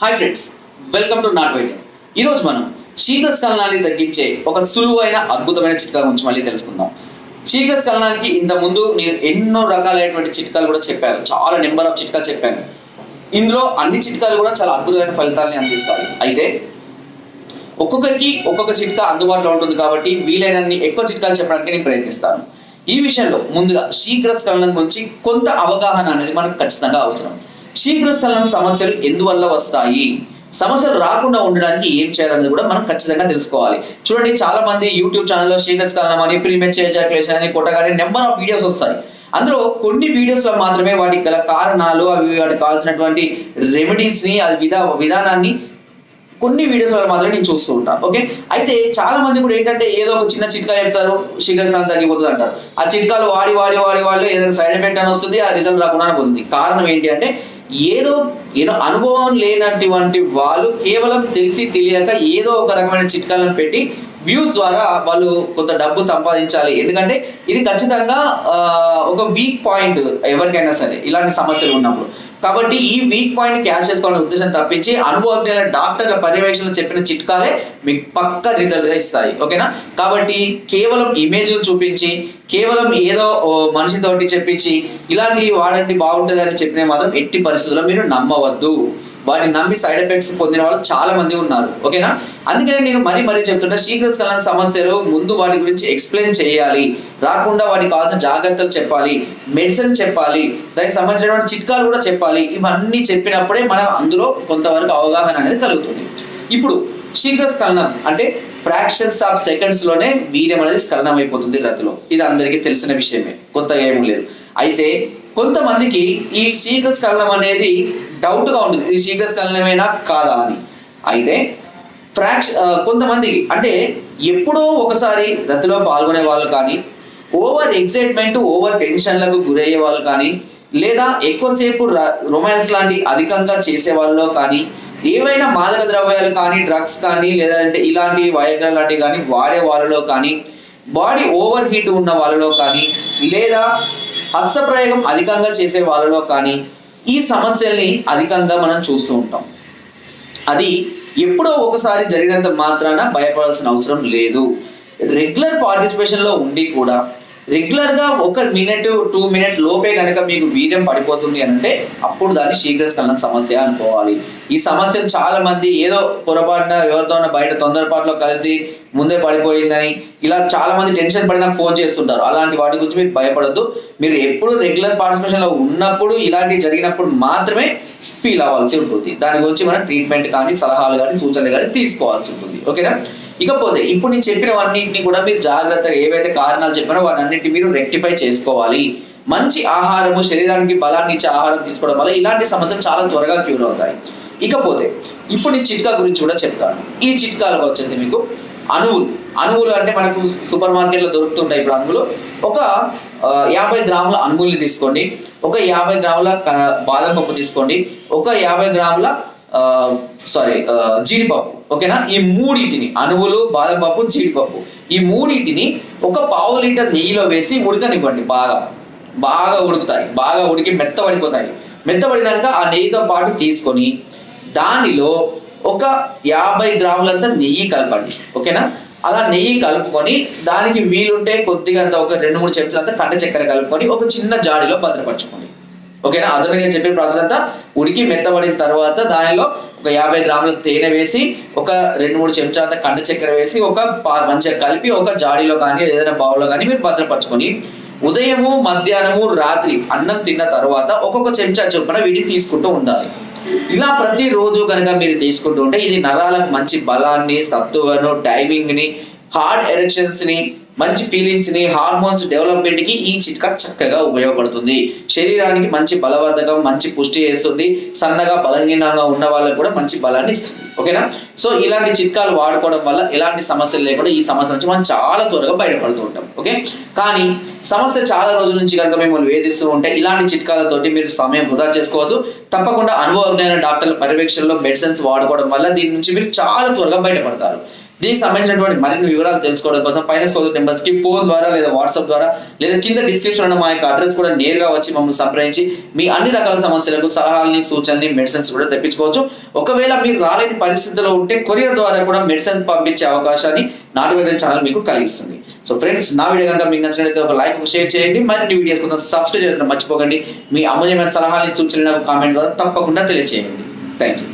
Hi friends, welcome to not వైద్యం. ఈరోజు మనం శీఘ్రస్ఖలనాన్ని తగ్గించే ఒక సులువైన అద్భుతమైన చిట్కా గురించి మళ్ళీ తెలుసుకుందాం. శీఘ్రస్ఖలనానికి ఇంతకుముందు నేను ఎన్నో రకాలైనటువంటి చిట్కాలు కూడా చెప్పాను, చాలా నెంబర్ ఆఫ్ చిట్కాలు చెప్పాను. ఇందులో అన్ని చిట్కాలు కూడా చాలా అద్భుతమైన ఫలితాలని అందిస్తాయి. అయితే ఒక్కొక్కరికి ఒక్కొక్క చిట్కా అందుబాటులో ఉంటుంది కాబట్టి వీలైనన్ని ఎక్కువ చిట్కాలు చెప్పడానికి నేను ప్రయత్నిస్తాను. ఈ విషయంలో ముందుగా శీఘ్రస్ఖలనం గురించి కొంత అవగాహన అనేది మనకు ఖచ్చితంగా అవసరం. శీఘ్రస్ఖలనం సమస్యలు ఎందువల్ల వస్తాయి, సమస్యలు రాకుండా ఉండడానికి ఏం చేయాలనేది కూడా మనం ఖచ్చితంగా తెలుసుకోవాలి. చూడండి, చాలా మంది యూట్యూబ్ ఛానల్లో శీఘ్రస్ఖలనం అని, ప్రీమెచ్యూర్ ఎజాక్యులేషన్ అని కొట్టగానే నెంబర్ ఆఫ్ వీడియోస్ వస్తాయి. అందులో కొన్ని వీడియోస్ లో మాత్రమే వాటికి గల కారణాలు, అవి వాటికి కావాల్సినటువంటి రెమెడీస్ ని, అది విధానాన్ని కొన్ని వీడియోస్ వల్ల మాత్రమే నేను చూస్తూ ఉంటాను. ఓకే, అయితే చాలా మంది కూడా ఏంటంటే ఏదో ఒక చిన్న చిట్కా చెప్తారు, శీఘ్రస్ఖలనం తగ్గిపోతుంది అంటారు. ఆ చిట్కాలు వాడి ఏదైనా సైడ్ ఎఫెక్ట్ అని వస్తుంది, ఆ రిజల్ట్ రాకుండా పోతుంది. కారణం ఏంటి అంటే ఏదో అనుభవం లేనటువంటి వాళ్ళు కేవలం తెలిసి తెలియక ఏదో ఒక రకమైన చిట్కాలను పెట్టి వ్యూస్ ద్వారా వాళ్ళు కొంత డబ్బు సంపాదించాలి. ఎందుకంటే ఇది ఖచ్చితంగా ఒక వీక్ పాయింట్ ఎవరికైనా సరే ఇలాంటి సమస్యలు ఉన్నప్పుడు. కాబట్టి ఈ వీక్ పాయింట్ క్యాష్ చేసుకోవాలనే ఉద్దేశం తప్పించి అనుభవజ్ఞులైన డాక్టర్ల పర్యవేక్షణలో చెప్పిన చిట్కాలే మీకు పక్క రిజల్ట్ గా ఇస్తాయి. ఓకేనా? కాబట్టి కేవలం ఇమేజ్లు చూపించి, కేవలం ఏదో మనిషితోటి చెప్పించి ఇలాంటి వాడండి బాగుంటుంది అని చెప్పిన మాత్రం ఎట్టి పరిస్థితుల్లో మీరు నమ్మవద్దు. వాటిని నమ్మి సైడ్ ఎఫెక్ట్స్ పొందిన వాళ్ళు చాలా మంది ఉన్నారు. ఓకేనా? అందుకని నేను మరీ చెప్తుంటా, శీఘ్రస్ఖలన సమస్యలు ముందు వాటి గురించి ఎక్స్ప్లెయిన్ చేయాలి, రాకుండా వాటికి కావాల్సిన జాగ్రత్తలు చెప్పాలి, మెడిసిన్ చెప్పాలి, దానికి సంబంధించినటువంటి చిట్కాలు కూడా చెప్పాలి. ఇవన్నీ చెప్పినప్పుడే మనం అందులో కొంతవరకు అవగాహన అనేది కలుగుతుంది. ఇప్పుడు శీఘ్రస్ఖలనం అంటే ఫ్రాక్షన్స్ ఆఫ్ సెకండ్స్ లోనే వీర్యం అనేది స్ఖలనం అయిపోతుంది రతిలో. ఇది అందరికీ తెలిసిన విషయమే, కొత్తగా ఏమీ లేదు. అయితే కొంతమందికి ఈ శీఘ్రస్ఖలనం అనేది డౌట్ గా ఉంటుంది, ఇది శీఘ్రస్ఖలనమేనా కాదా అని. అయితే కొంతమందికి అంటే ఎప్పుడో ఒకసారి రతిలో పాల్గొనే వాళ్ళు కానీ, ఓవర్ ఎక్సైట్మెంట్, ఓవర్ టెన్షన్లకు గురయ్యే వాళ్ళు కానీ, లేదా ఎక్కువసేపు రొమాన్స్ లాంటి అధికంగా చేసే వాళ్ళలో కానీ, ఏవైనా మాదక ద్రవ్యాలు కానీ, డ్రగ్స్ కానీ, లేదంటే ఇలాంటి వయగ్రా లాంటివి కానీ వాడే వాళ్ళలో కానీ, బాడీ ఓవర్ హీట్ ఉన్న వాళ్ళలో కానీ, లేదా హస్తప్రయోగం అధికంగా చేసే వాళ్ళలో కానీ ఈ సమస్యల్ని అధికంగా మనం చూస్తూ ఉంటాం. అది ఎప్పుడో ఒకసారి జరిగినంత మాత్రాన భయపడాల్సిన అవసరం లేదు. రెగ్యులర్ పార్టిసిపేషన్లో ఉండి కూడా రెగ్యులర్గా 1 మినిట్ 2 మినిట్ లోపే కనుక మీకు వీర్యం పడిపోతుంది అంటే అప్పుడు దాన్ని శీఘ్రస్ఖలనం సమస్య అనుకోవాలి. ఈ సమస్యను చాలా మంది ఏదో పొరపాటున ఎవరితో బయట తొందరపాటులో కలిసి ముందే పడిపోయిందని ఇలా చాలా మంది టెన్షన్ పడి నాకు ఫోన్ చేస్తుంటారు. అలాంటి వాటి గురించి మీరు భయపడద్దు. మీరు ఎప్పుడు రెగ్యులర్ పార్టిసిపేషన్లో ఉన్నప్పుడు, ఇలాంటివి జరిగినప్పుడు మాత్రమే ఫీల్ అవ్వాల్సి ఉంటుంది. దాని గురించి మనం ట్రీట్మెంట్ కానీ, సలహాలు కానీ, సూచనలు కానీ తీసుకోవాల్సి ఉంటుంది. ఓకేనా? ఇకపోతే ఇప్పుడు నేను చెప్పినవన్నింటినీ కూడా మీరు జాగ్రత్తగా ఏవైతే కారణాలు చెప్పానో వాటన్నింటినీ మీరు రెక్టిఫై చేసుకోవాలి. మంచి ఆహారము, శరీరానికి బలాన్ని ఇచ్చే ఆహారం తీసుకోవడం వల్ల ఇలాంటి సమస్యలు చాలా త్వరగా క్యూర్ అవుతాయి. ఇకపోతే ఇప్పుడు నేను చిట్కా గురించి కూడా చెప్తాను. ఈ చిట్కాలకు వచ్చేసి మీకు అనువులు అంటే మనకు సూపర్ మార్కెట్లో దొరుకుతుంటాయి. ఇప్పుడు అనువులు ఒక 50 గ్రాముల అనువుల్ని తీసుకోండి, ఒక 50 గ్రాముల బాదం పప్పు తీసుకోండి, ఒక 50 గ్రాముల జీడిపప్పు. ఓకేనా? ఈ మూడింటిని, అనువులు, బాదం పప్పు, జీడిపప్పు, ఈ మూడింటిని ఒక 1/2 లీటర్ నెయ్యిలో వేసి ఉడకనివ్వండి. బాగా ఉడుకుతాయి, బాగా ఉడికి మెత్తబడిపోతాయి. మెత్తబడినాక ఆ నెయ్యితో పాటు తీసుకొని దానిలో ఒక 50 గ్రాములంతా నెయ్యి కలపండి. ఓకేనా? అలా నెయ్యి కలుపుకొని దానికి వీలుంటే కొద్దిగా అంత ఒక 2-3 చెంచాలంతా కండ చక్కెర కలుపుకొని ఒక చిన్న జాడీలో భద్రపరచుకోండి. ఓకేనా? అర్థమైంది నేను చెప్పిన ప్రాసెస్ అంతా. ఉడికి మెత్తబడిన తర్వాత దానిలో ఒక 50 గ్రాముల తేనె వేసి, ఒక 2-3 చెంచాలంతా కండ చక్కెర వేసి, ఒక మంచిగా కలిపి ఒక జాడీలో కానీ ఏదైనా బౌల్లో కానీ మీరు భద్రపరచుకొని ఉదయము, మధ్యాహ్నము, రాత్రి అన్నం తిన్న తర్వాత ఒక్కొక్క చెంచా చొప్పున వీటిని తీసుకుంటూ ఉండాలి. ఇలా ప్రతిరోజు కనుక మీరు తీసుకుంటూ ఉంటే ఇది నరాలకు మంచి బలాన్ని, సత్తువను, టైమింగ్ ని, హార్ట్ ఎరెక్షన్స్ ని, మంచి ఫీలింగ్స్ ని, హార్మోన్స్ డెవలప్మెంట్ కి ఈ చిట్కా చక్కగా ఉపయోగపడుతుంది. శరీరానికి మంచి బలవర్ధకం, మంచి పుష్టి చేస్తుంది. సన్నగా బలహీనంగా ఉన్న వాళ్ళకి కూడా మంచి బలాన్ని ఇస్తుంది. ఓకేనా? సో ఇలాంటి చిట్కాలు వాడుకోవడం వల్ల ఎలాంటి సమస్యలు లేకుండా ఈ సమస్య నుంచి మనం చాలా త్వరగా బయటపడుతూ ఉంటాం. ఓకే, కానీ సమస్య చాలా రోజుల నుంచి కనుక మిమ్మల్ని వేధిస్తూ ఉంటే ఇలాంటి చిట్కాలతోటి మీరు సమయం వృధా చేసుకోవద్దు. తప్పకుండా అనుభవజ్ఞైన డాక్టర్ల పర్యవేక్షణలో మెడిసిన్స్ వాడుకోవడం వల్ల దీని నుంచి మీరు చాలా త్వరగా బయటపడతారు. దీనికి సంబంధించినటువంటి మరిన్ని వివరాలు తెలుసుకోవడం కోసం పైన స్క్రోల్ నెంబర్స్ కి ఫోన్ ద్వారా లేదా వాట్సాప్ ద్వారా లేదా కింద డిస్క్రిప్షన్ ఉన్న మా యొక్క అడ్రస్ కూడా నేరుగా వచ్చి మమ్మల్ని సంప్రదించి మీ అన్ని రకాల సమస్యలకు సలహాలని సూచనని మెడిసిన్స్ కూడా తెప్పించుకోవచ్చు. ఒకవేళ మీరు రాలేని పరిస్థితిలో ఉంటే కొరియర్ ద్వారా కూడా మెడిసిన్ పంపించే అవకాశాన్ని నాటు వైద్యం ఛానల్ మీకు కలిగిస్తుంది. సో ఫ్రెండ్స్, నా వీడియో కనుక మీకు నచ్చినట్లయితే ఒక లైక్ షేర్ చేయండి. మరిన్ని వీడియోస్ కోసం సబ్స్క్రైబ్ చేయడం మర్చిపోకండి. మీ అమూల్యమైన సలహాలని సూచనలు కామెంట్ ద్వారా తప్పకుండా తెలియజేయండి. Thank you.